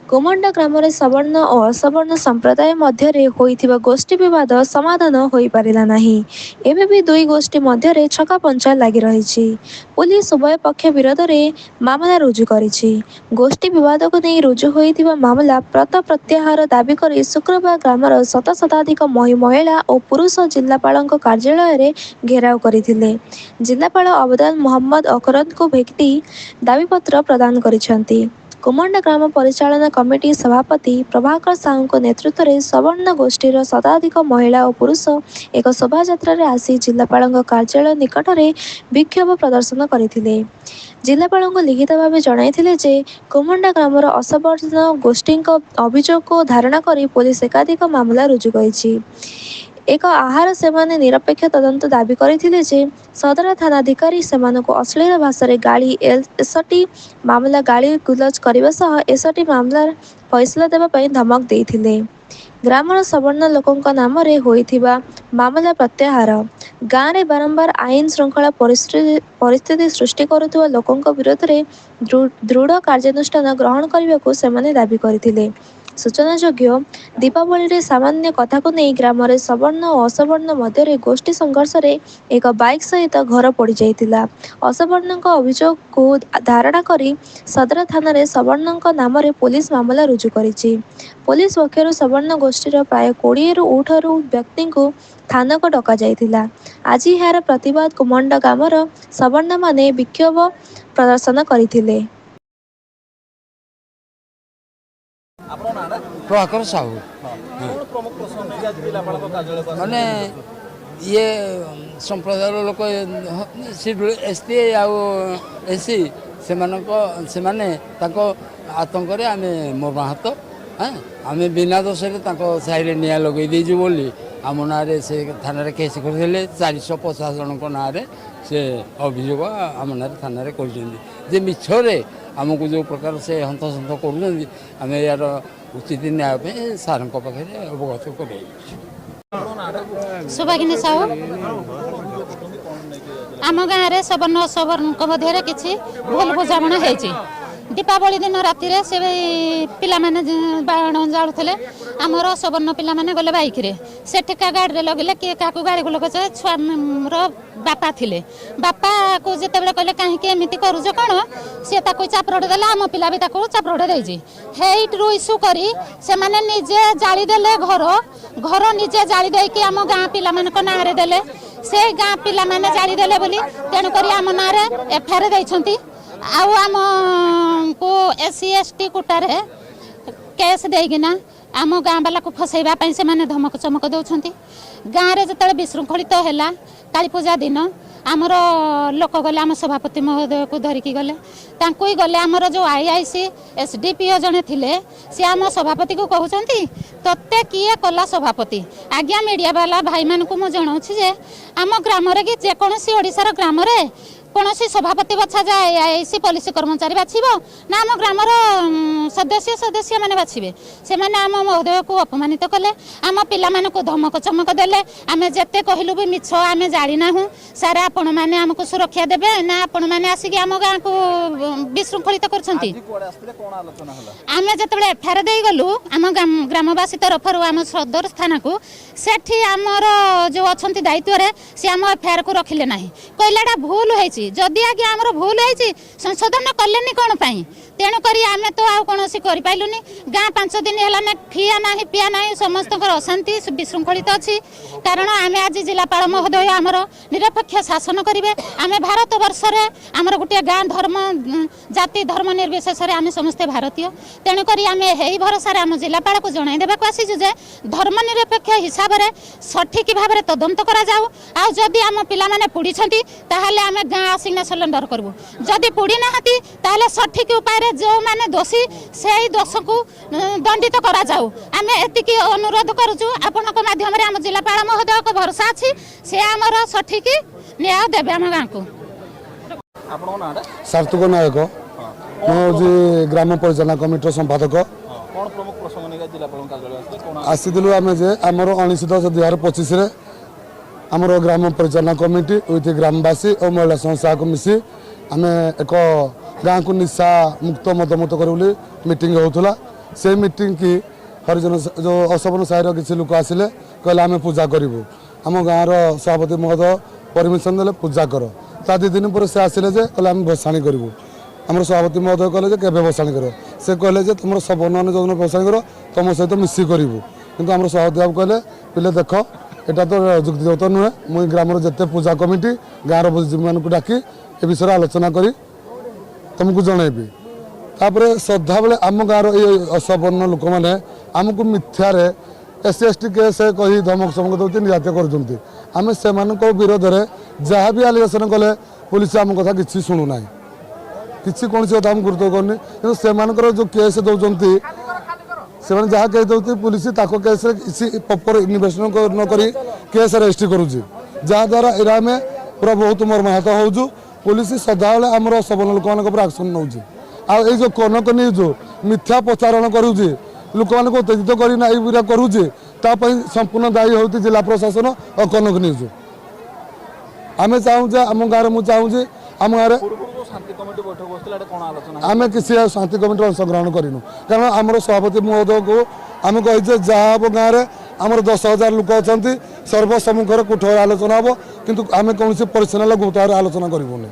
କୋମଣ୍ଡା ଗ୍ରାମରେ ସବର୍ଣ୍ଣ ଓ ଅସବର୍ଣ୍ଣ ସମ୍ପ୍ରଦାୟ ମଧ୍ୟରେ ହୋଇଥିବା ଗୋଷ୍ଠୀ ବିବାଦ ସମାଧାନ ହୋଇପାରିଲା ନାହିଁ। ଏବେ ବି ଦୁଇ ଗୋଷ୍ଠୀ ମଧ୍ୟରେ ଛକାପଞ୍ଚା ଲାଗି ରହିଛି। ପୁଲିସ ଉଭୟ ପକ୍ଷ ବିରୋଧରେ ମାମଲା ରୁଜୁ କରିଛି। ଗୋଷ୍ଠୀ ବିବାଦକୁ ନେଇ ରୁଜୁ ହୋଇଥିବା ମାମଲା ପ୍ରତ ପ୍ରତ୍ୟାହାର ଦାବି କରି ଶୁକ୍ରବାର ଗ୍ରାମର ଶତାଧିକ ମହିଳା ଓ ପୁରୁଷ ଜିଲ୍ଲାପାଳଙ୍କ କାର୍ଯ୍ୟାଳୟରେ ଘେରାଉ କରିଥିଲେ। ଜିଲ୍ଲାପାଳ ଅବଦାଲ ମହମ୍ମଦ ଅକରଦଙ୍କୁ ଭେଟି ଦାବିପତ୍ର ପ୍ରଦାନ କରିଛନ୍ତି। କୋମଣ୍ଡା ଗ୍ରାମ ପରିଚାଳନା କମିଟି ସଭାପତି ପ୍ରଭାକର ସାହୁଙ୍କ ନେତୃତ୍ୱରେ ସବର୍ଣ୍ଣ ଗୋଷ୍ଠୀର ଶତାଧିକ ମହିଳା ଓ ପୁରୁଷ ଏକ ଶୋଭାଯାତ୍ରାରେ ଆସି ଜିଲ୍ଲାପାଳଙ୍କ କାର୍ଯ୍ୟାଳୟ ନିକଟରେ ବିକ୍ଷୋଭ ପ୍ରଦର୍ଶନ କରିଥିଲେ। ଜିଲ୍ଲାପାଳଙ୍କୁ ଲିଖିତ ଭାବେ ଜଣାଇଥିଲେ ଯେ କୋମଣ୍ଡା ଗ୍ରାମର ଅସବର୍ଣ୍ଣ ଗୋଷ୍ଠୀଙ୍କ ଅଭିଯୋଗକୁ ଧାରଣା କରି ପୋଲିସ ଏକାଧିକ ମାମଲା ରୁଜୁ କରିଛି। ଏକ ଆହାର ସେମାନେ ନିରପେକ୍ଷ ତଦନ୍ତ ଦାବି କରିଥିଲେ ଯେ ସଦର ଥାନାଧିକାରୀ ସେମାନଙ୍କୁ ଅଶ୍ଳୀଳ ଭାଷାରେ ଗାଳି ଏସଟି ମାମଲା ଗାଳି ଗୁଲଜ କରିବା ସହ ଏସଟି ମାମଲାର ଫଇସଲା ଦେବା ପାଇଁ ଧମକ ଦେଇଥିଲେ। ଗ୍ରାମର ସବର୍ଣ୍ଣ ଲୋକଙ୍କ ନାମରେ ହୋଇଥିବା ମାମଲା ପ୍ରତ୍ୟାହାର। ଗାଁରେ ବାରମ୍ବାର ଆଇନ ଶୃଙ୍ଖଳା ପରିସ୍ଥିତି ସୃଷ୍ଟି କରୁଥିବା ଲୋକଙ୍କ ବିରୋଧରେ ଦୃଢ଼ କାର୍ଯ୍ୟାନୁଷ୍ଠାନ ଗ୍ରହଣ କରିବାକୁ ସେମାନେ ଦାବି କରିଥିଲେ। ସୂଚନାଯୋଗ୍ୟ, ଦୀପାବଳିରେ ସାମାନ୍ୟ କଥାକୁ ନେଇ ଗ୍ରାମରେ ସବର୍ଣ୍ଣ ଓ ଅସବର୍ଣ୍ଣ ମଧ୍ୟରେ ଗୋଷ୍ଠୀ ସଂଘର୍ଷରେ ଏକ ବାଇକ୍ ସହିତ ଘର ପୋଡ଼ିଯାଇଥିଲା। ଅସବର୍ଣ୍ଣଙ୍କ ଅଭିଯୋଗକୁ ଧାରଣା କରି ସଦର ଥାନାରେ ସବର୍ଣ୍ଣଙ୍କ ନାମରେ ପୋଲିସ ମାମଲା ରୁଜୁ କରିଛି। ପୋଲିସ ପକ୍ଷରୁ ସବର୍ଣ୍ଣ ଗୋଷ୍ଠୀର ପ୍ରାୟ 20ରୁ ଠାରୁ ବ୍ୟକ୍ତିଙ୍କୁ ଥାନାକୁ ଡକାଯାଇଥିଲା। ଆଜି ଏହାର ପ୍ରତିବାଦ କୋମଣ୍ଡା ଗ୍ରାମର ସବର୍ଣ୍ଣମାନେ ବିକ୍ଷୋଭ ପ୍ରଦର୍ଶନ କରିଥିଲେ। ପ୍ରଭାକର ସାହୁ ମାନେ ଇଏ ସମ୍ପ୍ରଦାୟର ଲୋକ ଏସ୍ଟି ଆଉ ଏସ୍ସି ସେମାନେ ତାଙ୍କ ଆତଙ୍କରେ ଆମେ ମର୍ମାହତ। ଆମେ ବିନା ଦୋଷରେ ତାଙ୍କ ସାହିରେ ନିଆଁ ଲଗାଇ ଦେଇଛୁ ବୋଲି ଆମ ନାଁରେ ସେ ଥାନାରେ କେସ୍ କରିଥିଲେ। 450 ଜଣଙ୍କ ନାଁରେ ସେ ଅଭିଯୋଗ ଆମ ନାଁରେ ଥାନାରେ କରିଛନ୍ତି ଯେ ମିଛରେ ଆମକୁ ଯେଉଁ ପ୍ରକାର ସେ ହନ୍ତସନ୍ତ କରୁଛନ୍ତି ଆମେ ଏହାର ଉଚିତ ନ୍ୟାୟ ପାଇଁ ସାର୍ଙ୍କ ପାଖରେ ଅବଗତ କରାଇଛୁ। ସୁଭାଗିନୀ ସାହୁ, ଆମ ଗାଁରେ ସବର୍ଣ୍ଣ ଅସବର୍ଣ୍ଣଙ୍କ ମଧ୍ୟରେ କିଛି ଭୁଲ ବୁଝାମଣା ହେଇଛି। ଦୀପାବଳି ଦିନ ରାତିରେ ସେ ପିଲାମାନେ ବାଣ ଜାଳୁଥିଲେ। ଆମର ଅସବର୍ଣ୍ଣ ପିଲାମାନେ ଗଲେ ବାଇକ୍ରେ, ସେଠିକା ଗାଡ଼ିରେ ଲଗିଲେ କିଏ କାହାକୁ ଗାଡ଼ିକୁ ଲଗାଇছে। ଛୁଆର ବାପା ଥିଲେ, ବାପାକୁ ଯେତେବେଳେ କହିଲେ କାହିଁକି ଏମିତି କରୁଛ କ'ଣ, ସିଏ ତାକୁ ଚାପରଟେ ଦେଲେ। ଆମ ପିଲା ବି ତାକୁ ଚାପରଟେ ଦେଇଛି। ହେଇଠୁ ଇସ୍ୟୁ କରି ସେମାନେ ନିଜେ ଜାଳିଦେଲେ ଘର ନିଜେ ଜାଳି ଦେଇକି ଆମ ଗାଁ ପିଲାମାନଙ୍କ ନାଁରେ ଦେଲେ। ସେଇ ଗାଁ ପିଲାମାନେ ଜାଳିଦେଲେ ବୋଲି ତେଣୁକରି ଆମ ନାଁରେ ଏଫଆଇଆର ଦେଇଛନ୍ତି। ଆଉ ଆମକୁ SC ST କୋଟାରେ କେସ୍ ଦେଇକିନା ଆମ ଗାଁ ବାଲାକୁ ଫସେଇବା ପାଇଁ ସେମାନେ ଧମକ ଚମକ ଦେଉଛନ୍ତି। ଗାଁରେ ଯେତେବେଳେ ବିଶୃଙ୍ଖଳିତ ହେଲା କାଳୀପୂଜା ଦିନ ଆମର ଲୋକ ଗଲେ, ଆମ ସଭାପତି ମହୋଦୟକୁ ଧରିକି ଗଲେ। ତାଙ୍କୁ ହିଁ ଗଲେ ଆମର ଯେଉଁ IIC SDPO ଜଣେ ଥିଲେ, ସେ ଆମ ସଭାପତିକୁ କହୁଛନ୍ତି ତତେ କିଏ କଲା ସଭାପତି। ଆଜ୍ଞା, ମିଡ଼ିଆ ବାଲା ଭାଇମାନଙ୍କୁ ମୁଁ ଜଣାଉଛି ଯେ ଆମ ଗ୍ରାମରେ କି ଯେକୌଣସି ଓଡ଼ିଶାର ଗ୍ରାମରେ କୌଣସି ସଭାପତି ବଛାଯାଏ IIC ପୋଲିସ କର୍ମଚାରୀ ବାଛିବ ନା ଆମ ଗ୍ରାମର ସଦସ୍ୟମାନେ ବାଛିବେ। ସେମାନେ ଆମ ମହୋଦୟକୁ ଅପମାନିତ କଲେ, ଆମ ପିଲାମାନଙ୍କୁ ଧମକ ଚମକ ଦେଲେ। ଆମେ ଯେତେ କହିଲୁ ବି ମିଛ, ଆମେ ଜାଣିନାହୁଁ ସାର୍, ଆପଣମାନେ ଆମକୁ ସୁରକ୍ଷା ଦେବେ ନା ଆପଣମାନେ ଆସିକି ଆମ ଗାଁକୁ ବିଶୃଙ୍ଖଳିତ କରୁଛନ୍ତି। ଆମେ ଯେତେବେଳେ ଏଫଆଇଆର ଦେଇଗଲୁ ଆମ ଗ୍ରାମବାସୀ ତରଫରୁ ଆମ ସଦର ଥାନାକୁ, ସେଠି ଆମର ଯେଉଁ ଅଛନ୍ତି ଦାୟିତ୍ୱରେ ସେ ଆମ ଏଫଆଇଆରକୁ ରଖିଲେ ନାହିଁ। କହିଲେ ଏଇଟା ଭୁଲ ହେଇଛି। ଯଦି ଆଜ୍ଞା ଆମର ଭୁଲ ହେଇଛି ସଂଶୋଧନ କଲେନି କ'ଣ ପାଇଁ? ତେଣୁକରି ଆମେ ତ ଆଉ କୌଣସି କରିପାରିଲୁନି। ଗାଁ 5 ଦିନ ହେଲା ନା ଖିଆ ନାହିଁ ପିଆ ନାହିଁ, ସମସ୍ତଙ୍କର ଅଶାନ୍ତି ବିଶୃଙ୍ଖଳିତ ଅଛି। କାରଣ ଆମେ ଆଜି ଜିଲ୍ଲାପାଳ ମହୋଦୟ ଆମର ନିରପେକ୍ଷ ଶାସନ କରିବେ। ଆମେ ଭାରତ ବର୍ଷରେ ଆମର ଗୋଟିଏ ଗାଁ ଧର୍ମ ଜାତି ଧର୍ମ ନିର୍ବିଶେଷରେ ଆମେ ସମସ୍ତେ ଭାରତୀୟ। ତେଣୁକରି ଆମେ ଏହି ଭରସାରେ ଆମ ଜିଲ୍ଲାପାଳକୁ ଜଣାଇ ଦେବାକୁ ଆସିଛୁ ଯେ ଧର୍ମ ନିରପେକ୍ଷ ହିସାବରେ ସଠିକ୍ ଭାବରେ ତଦନ୍ତ କରାଯାଉ। ଆଉ ଯଦି ଆମ ପିଲାମାନେ ପୋଡ଼ିଛନ୍ତି ତାହେଲେ ଆମେ ଗାଁ ଆସିକିନା ସରେଣ୍ଡର କରିବୁ। ଯଦି ପୋଡ଼ି ନାହାନ୍ତି ତାହେଲେ ସଠିକ୍ ଉପାୟରେ ଯେଉଁମାନେ ଦୋଷୀ ସେହି ଦୋଷକୁ ଦଣ୍ଡିତ କରାଯାଉ। ଆମେ ଏତିକି ଅନୁରୋଧ କରୁଛୁ ଆପଣଙ୍କ ମାଧ୍ୟମରେ। ଆମ ଜିଲ୍ଲାପାଳ ମହୋଦୟଙ୍କ ଭରସା ଅଛି, ସେ ଆମର ସଠିକ୍ ନ୍ୟାୟ ଦେବେ ଆମ ଗାଁକୁ। ସାର୍ଥକ ନାୟକ, ମୁଁ ହେଉଛି ଗ୍ରାମ ପରିଚାଳନା କମିଟିର ସମ୍ପାଦକ। ଆସିଥିଲୁ ଆମେ ଯେ ଆମର 19/10/25ରେ ଆମର ଗ୍ରାମ ପରିଚାଳନା କମିଟି ୱିଥ୍ ଗ୍ରାମବାସୀ ଓ ମହିଳା ସଂସ୍ଥାକୁ ମିଶି ଆମେ ଏକ ଗାଁକୁ ନିଶା ମୁକ୍ତ ମଦମୁକ୍ତ କରିବୁ ବୋଲି ମିଟିଂ ହେଉଥିଲା। से मीटिंग की हरिजन जो असबन साहिर किसी लोक आसिले कहले आम पूजा करूँ आम गाँव सभापति महोदय परमिशन देले पूजा कर ता 2 दिन पर से आसिले जे कहले आम भसाणी करूँ आम सभापति महोदय कहले केबे भसाणी कर से कहले जे तुम सबन जो भसाणी कर तुम सहित मिसी करूँ किंतु आम सभापति बाबू कहले पिले देख एटा तो जुक्तिगत नुहे मुई ग्रामर जिते पूजा कमिटी गाँव बुद्धिजीवी मानक डाकी ए विषय आलोचना करी तुमको जनइबी तापर श्रद्धा बेले आम गाँव ये असबर्ण लोक मैंने आमको मिथ्यार SC/ST केस कही धमक समक दौर निहत्या करें से विरोध में जहाँ भी आलिगेसन कले पुलिस आम कथा कि शुणुना कि कौन कथा आम गुरुत्व करनी कि से जो केस दौरान से जहाँ केस दौर पुलिस केस किसी प्रॉपर इन्वेस्टिगेशन न करी केस रजिस्ट्री करुँची जहाँद्वारा एरा आम पूरा बहुत मर्माहत हो पुलिस सदाबले आमर सबन लोक मान एक्शन नौ आई जो कनक न्यूज मिथ्या प्रचारण करुँची लोक मान उत्तेजित करना करुँचे संपूर्ण दायी होती जिला प्रशासन और कनक न्यूज आम चाहूजे आम गाँव मुझे चाहूँगी आम गाँव आम किसी शांति कमिटी अंशग्रहण करूँ कारण आमर सभापति महोदय को आम कही जहाँ हम गाँव में आमर 10,000 लोक अच्छा सर्वसम्मुखें कठोर आलोचना हम किंतु आम कौन पर्सनाल गुप्त आलोचना करूँ।